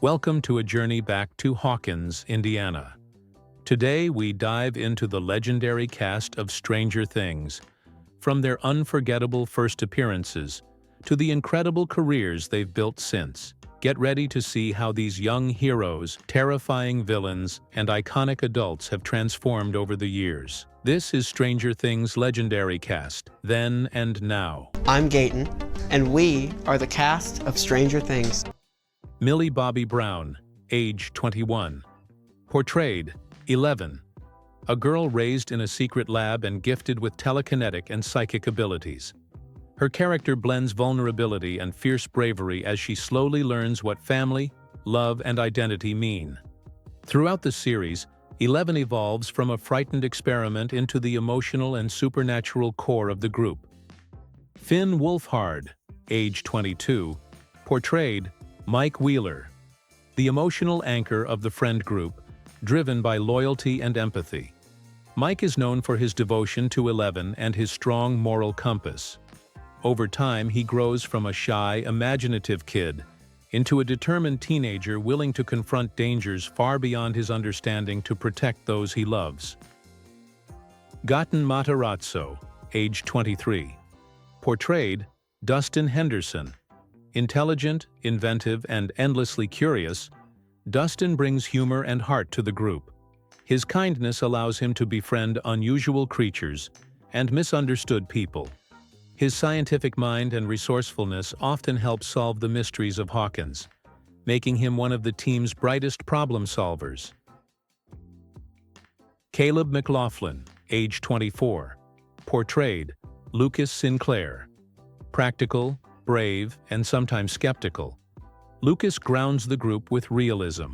Welcome to a journey back to Hawkins, Indiana. Today we dive into the legendary cast of Stranger Things, from their unforgettable first appearances to the incredible careers they've built since. Get ready to see how these young heroes, terrifying villains, and iconic adults have transformed over the years. This is Stranger Things' legendary cast, then and now. I'm Gayton, and we are the cast of Stranger Things. Millie Bobby Brown, age 21. Portrayed, 11. A girl raised in a secret lab and gifted with telekinetic and psychic abilities. Her character blends vulnerability and fierce bravery as she slowly learns what family, love, and identity mean. Throughout the series, 11 evolves from a frightened experiment into the emotional and supernatural core of the group. Finn Wolfhard, age 22, portrayed Mike Wheeler, the emotional anchor of the friend group, driven by loyalty and empathy. Mike is known for his devotion to 11 and his strong moral compass. Over time, he grows from a shy, imaginative kid into a determined teenager willing to confront dangers far beyond his understanding to protect those he loves. Gaten Matarazzo, age 23. Portrayed Dustin Henderson. Intelligent, inventive, and endlessly curious, Dustin brings humor and heart to the group. His kindness allows him to befriend unusual creatures and misunderstood people. His scientific mind and resourcefulness often help solve the mysteries of Hawkins, making him one of the team's brightest problem solvers. Caleb McLaughlin, age 24. Portrayed Lucas Sinclair. Practical, brave, and sometimes skeptical, Lucas grounds the group with realism.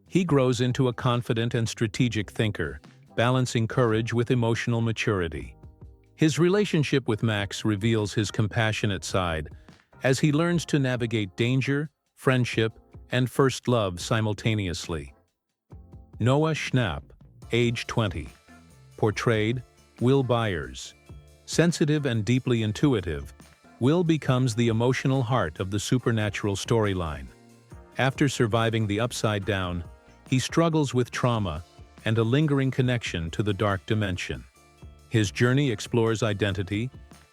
He grows into a confident and strategic thinker, balancing courage with emotional maturity. His relationship with Max reveals his compassionate side as he learns to navigate danger, friendship, and first love simultaneously. Noah Schnapp, age 20. Portrayed Will Byers. Sensitive and deeply intuitive, Will becomes the emotional heart of the supernatural storyline. After surviving the Upside Down, he struggles with trauma and a lingering connection to the dark dimension. His journey explores identity,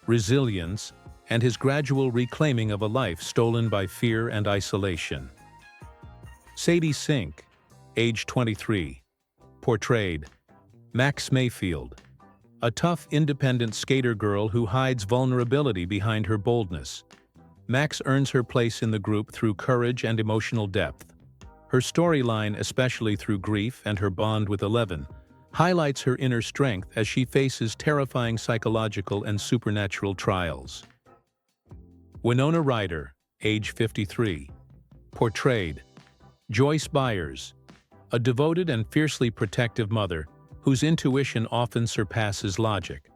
resilience, and his gradual reclaiming of a life stolen by fear and isolation. Sadie Sink, age 23. Portrayed Max Mayfield. A tough, independent skater girl who hides vulnerability behind her boldness. Max earns her place in the group through courage and emotional depth. Her storyline, especially through grief and her bond with 11, highlights her inner strength as she faces terrifying psychological and supernatural trials. Winona Ryder, age 53. Portrayed Joyce Byers. A devoted and fiercely protective mother whose intuition often surpasses logic.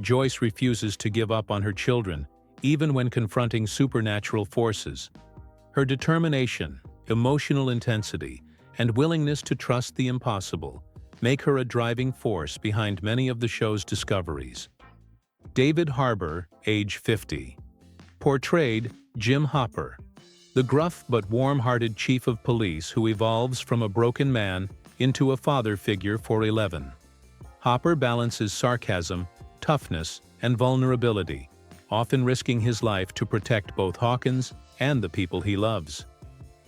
Joyce refuses to give up on her children, even when confronting supernatural forces. Her determination, emotional intensity, and willingness to trust the impossible make her a driving force behind many of the show's discoveries. David Harbour, age 50. Portrayed Jim Hopper, the gruff but warm-hearted chief of police who evolves from a broken man into a father figure for 11. Hopper balances sarcasm, toughness, and vulnerability, often risking his life to protect both Hawkins and the people he loves.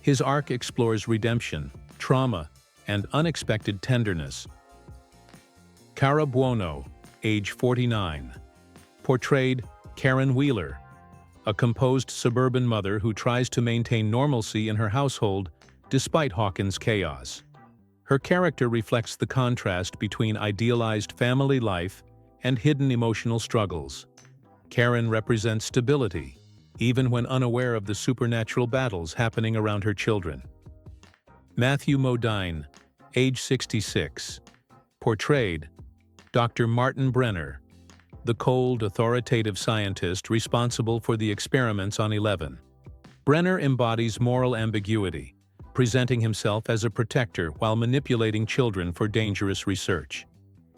His arc explores redemption, trauma, and unexpected tenderness. Cara Buono, age 49. Portrayed Karen Wheeler, a composed suburban mother who tries to maintain normalcy in her household despite Hawkins' chaos. Her character reflects the contrast between idealized family life and hidden emotional struggles. Karen represents stability, even when unaware of the supernatural battles happening around her children. Matthew Modine, age 66. Portrayed Dr. Martin Brenner, the cold, authoritative scientist responsible for the experiments on 11. Brenner embodies moral ambiguity, presenting himself as a protector while manipulating children for dangerous research.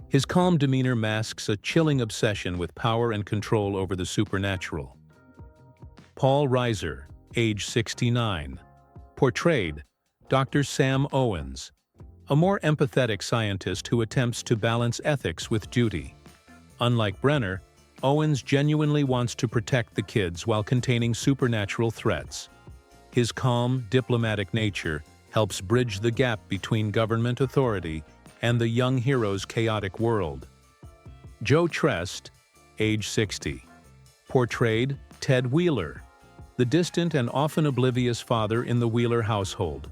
His calm demeanor masks a chilling obsession with power and control over the supernatural. Paul Reiser, age 69. Portrayed Dr. Sam Owens, a more empathetic scientist who attempts to balance ethics with duty. Unlike Brenner, Owens genuinely wants to protect the kids while containing supernatural threats. His calm, diplomatic nature helps bridge the gap between government authority and the young hero's chaotic world. Joe Trest, age 60. Portrayed Ted Wheeler, the distant and often oblivious father in the Wheeler household.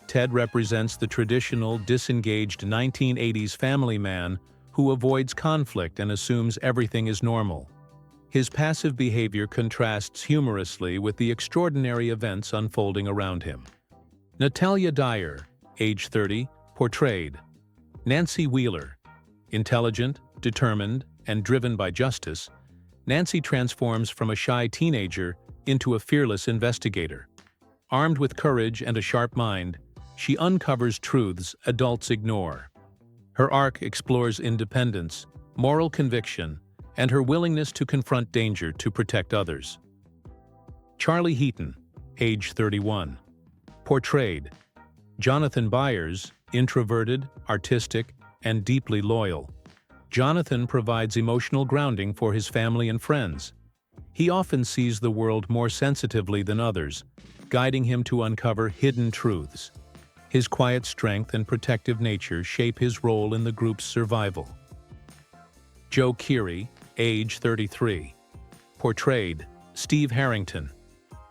Ted represents the traditional, disengaged 1980s family man who avoids conflict and assumes everything is normal. His passive behavior contrasts humorously with the extraordinary events unfolding around him. Natalia Dyer, age 30, portrayed Nancy Wheeler. Intelligent, determined, and driven by justice, Nancy transforms from a shy teenager into a fearless investigator. Armed with courage and a sharp mind, she uncovers truths adults ignore. Her arc explores independence, moral conviction, and her willingness to confront danger to protect others. Charlie Heaton, age 31. Portrayed Jonathan Byers, introverted, artistic, and deeply loyal. Jonathan provides emotional grounding for his family and friends. He often sees the world more sensitively than others, guiding him to uncover hidden truths. His quiet strength and protective nature shape his role in the group's survival. Joe Keery, age 33. Portrayed Steve Harrington.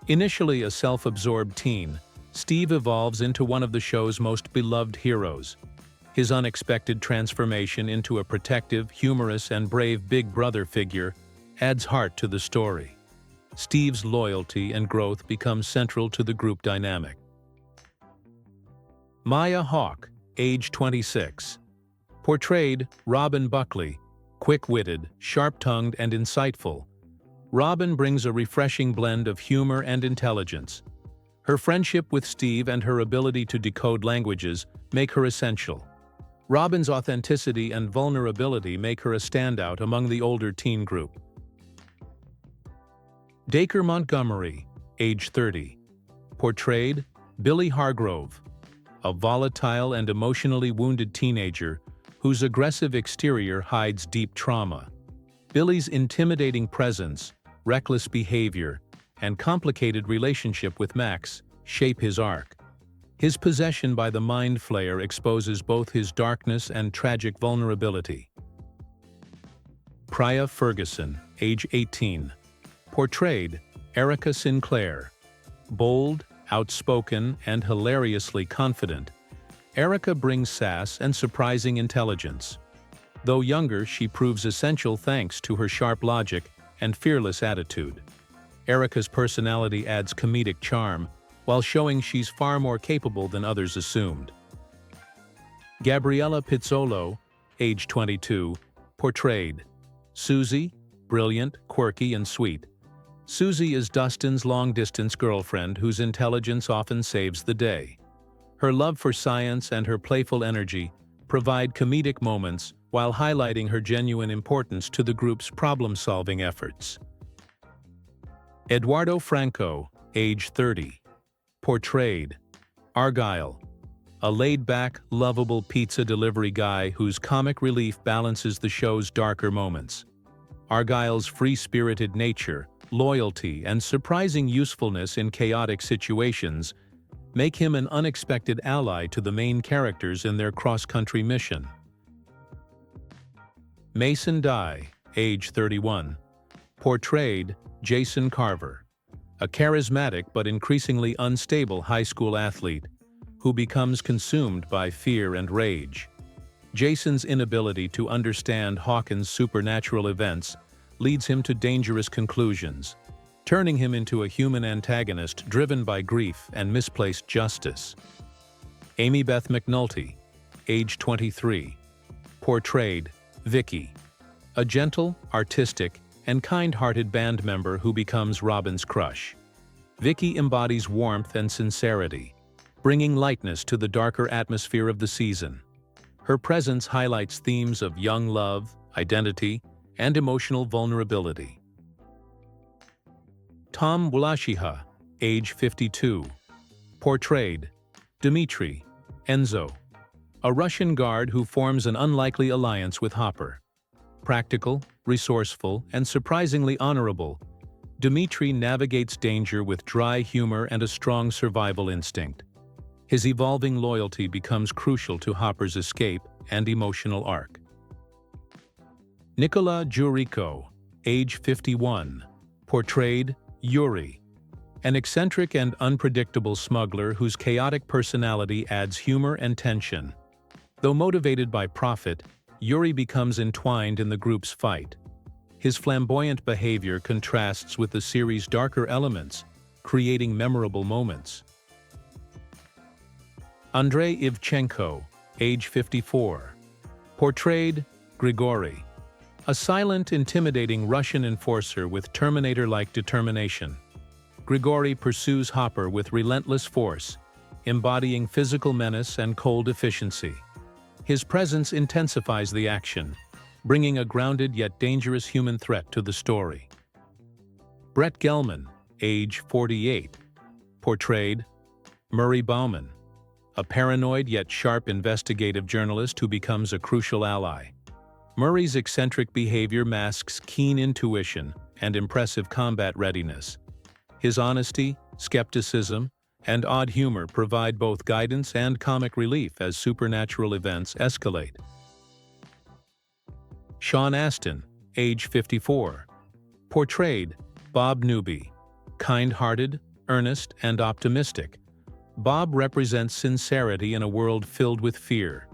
Initially a self-absorbed teen, Steve evolves into one of the show's most beloved heroes. His unexpected transformation into a protective, humorous, and brave big brother figure adds heart to the story. Steve's loyalty and growth become central to the group dynamic. Maya Hawke, age 26. Portrayed Robin Buckley, quick-witted, sharp-tongued, and insightful. Robin brings a refreshing blend of humor and intelligence. Her friendship with Steve and her ability to decode languages make her essential. Robin's authenticity and vulnerability make her a standout among the older teen group. Dacre Montgomery, age 30. Portrayed Billy Hargrove, a volatile and emotionally wounded teenager whose aggressive exterior hides deep trauma. Billy's intimidating presence, reckless behavior, and complicated relationship with Max shape his arc. His possession by the Mind Flayer exposes both his darkness and tragic vulnerability. Priya Ferguson, age 18. Portrayed Erica Sinclair. Bold, outspoken, and hilariously confident, Erica brings sass and surprising intelligence. Though younger, she proves essential thanks to her sharp logic and fearless attitude. Erica's personality adds comedic charm, while showing she's far more capable than others assumed. Gabriella Pizzolo, age 22, portrayed Susie, brilliant, quirky, and sweet. Susie is Dustin's long-distance girlfriend whose intelligence often saves the day. Her love for science and her playful energy provide comedic moments while highlighting her genuine importance to the group's problem-solving efforts. Eduardo Franco, age 30. Portrayed Argyle, a laid-back, lovable pizza delivery guy whose comic relief balances the show's darker moments. Argyle's free-spirited nature, loyalty, and surprising usefulness in chaotic situations make him an unexpected ally to the main characters in their cross-country mission. Mason Dye, age 31. Portrayed Jason Carver, a charismatic but increasingly unstable high school athlete who becomes consumed by fear and rage. Jason's inability to understand Hawkins' supernatural events leads him to dangerous conclusions, turning him into a human antagonist driven by grief and misplaced justice. Amy Beth McNulty, age 23. Portrayed Vicky, a gentle, artistic, and kind-hearted band member who becomes Robin's crush. Vicky embodies warmth and sincerity, bringing lightness to the darker atmosphere of the season. Her presence highlights themes of young love, identity, and emotional vulnerability. Tom Wlashiha, age 52. Portrayed Dmitri, Enzo, a Russian guard who forms an unlikely alliance with Hopper. Practical, resourceful, and surprisingly honorable, Dmitri navigates danger with dry humor and a strong survival instinct. His evolving loyalty becomes crucial to Hopper's escape and emotional arc. Nikola Juriko, age 51, portrayed Yuri, an eccentric and unpredictable smuggler whose chaotic personality adds humor and tension. Though motivated by profit, Yuri becomes entwined in the group's fight. His flamboyant behavior contrasts with the series' darker elements, creating memorable moments. Andrei Ivchenko, age 54, portrayed Grigory, a silent, intimidating Russian enforcer with Terminator-like determination. Grigory pursues Hopper with relentless force, embodying physical menace and cold efficiency. His presence intensifies the action, bringing a grounded yet dangerous human threat to the story. Brett Gelman, age 48, portrayed Murray Bauman, a paranoid yet sharp investigative journalist who becomes a crucial ally. Murray's eccentric behavior masks keen intuition and impressive combat readiness. His honesty, skepticism, and odd humor provide both guidance and comic relief as supernatural events escalate. Sean Astin, age 54, portrayed Bob Newby, kind-hearted, earnest, and optimistic. Bob represents sincerity in a world filled with fear.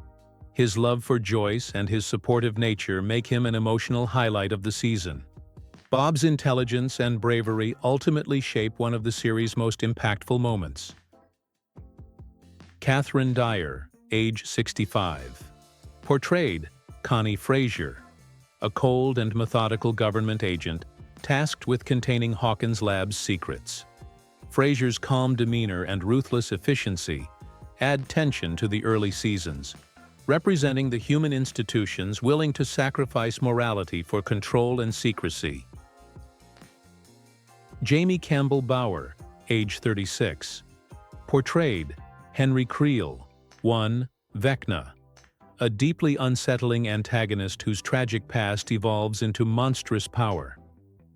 His love for Joyce and his supportive nature make him an emotional highlight of the season. Bob's intelligence and bravery ultimately shape one of the series' most impactful moments. Catherine Dyer, age 65, portrayed Connie Frazier, a cold and methodical government agent tasked with containing Hawkins' lab's secrets. Frazier's calm demeanor and ruthless efficiency add tension to the early seasons, representing the human institutions willing to sacrifice morality for control and secrecy. Jamie Campbell Bower, age 36, portrayed Henry Creel, Vecna, a deeply unsettling antagonist whose tragic past evolves into monstrous power.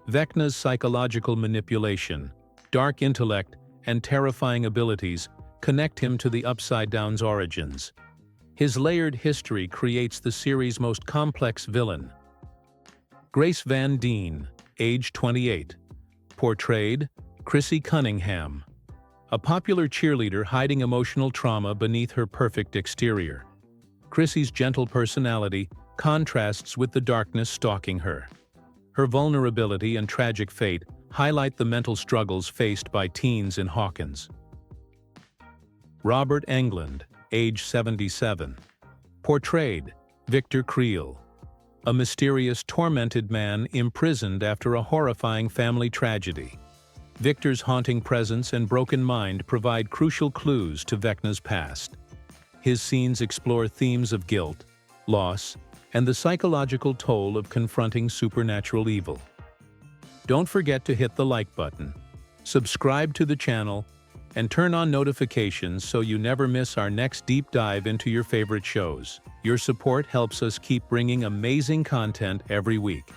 Vecna's psychological manipulation, dark intellect, and terrifying abilities connect him to the Upside Down's origins. His layered history creates the series' most complex villain. Grace Van Dien, age 28, portrayed Chrissy Cunningham, a popular cheerleader hiding emotional trauma beneath her perfect exterior. Chrissy's gentle personality contrasts with the darkness stalking her. Her vulnerability and tragic fate highlight the mental struggles faced by teens in Hawkins. Robert Englund, age 77, portrayed Victor Creel, a mysterious, tormented man imprisoned after a horrifying family tragedy. Victor's haunting presence and broken mind provide crucial clues to Vecna's past. His scenes explore themes of guilt, loss, and the psychological toll of confronting supernatural evil. Don't forget to hit the like button, subscribe to the channel, and turn on notifications so you never miss our next deep dive into your favorite shows. Your support helps us keep bringing amazing content every week.